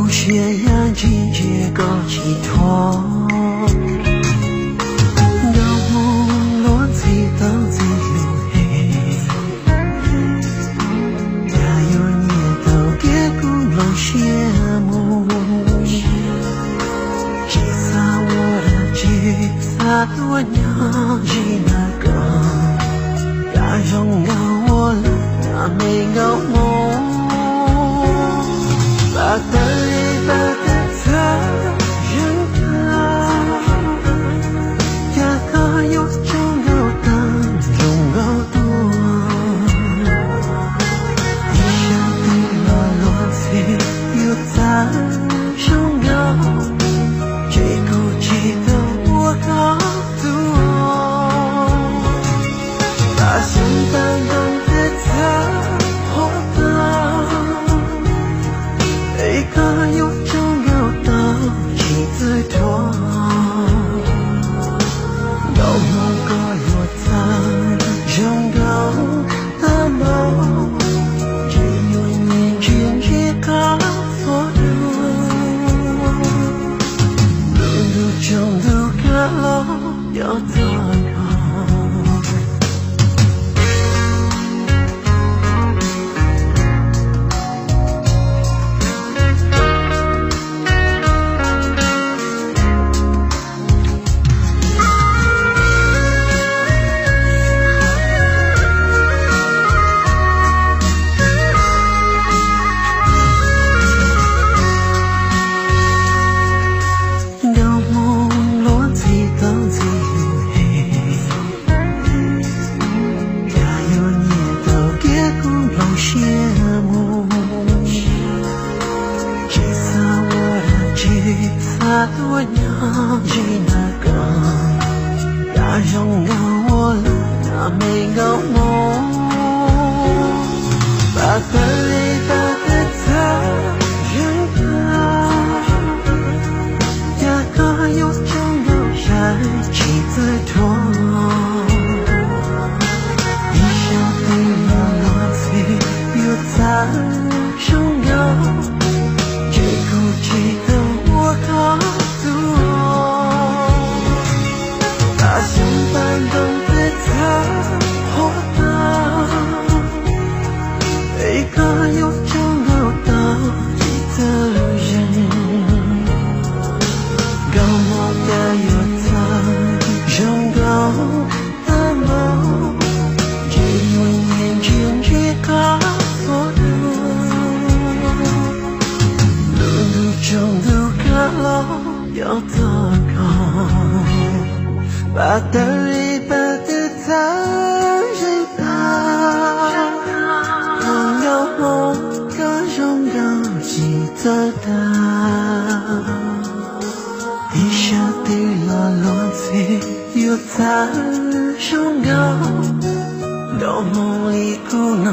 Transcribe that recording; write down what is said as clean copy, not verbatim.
些眼睛结构寄托，有梦落地等自由黑，加油你都别辜负羡慕，吉他我的吉他我娘吉那个，要拥有我了那没有梦。把的一把的责任啊，也可有种有的拥有多，一想对了落地又在拥有，这股气的我告诉我，把心翻动的责活的。一个有重要的妻子托，有梦个有在拥有的梦，只有眼睛一个所有，路中路个路要怎样？我娘吉那个，要拥有我了那没有梦，把的一把的责任啊，也可有种有爱妻子托，一想对了落地又在拥有，这股气的我告诉我，把心翻动的责活的，一个有种有道理的人，高我的有在拥有的梦，只有眼睛一个所有，路中路个路要怎样？把的一把的责任啊，拥有梦更拥有记得的，一下跌落落地又在拥有，到梦里故弄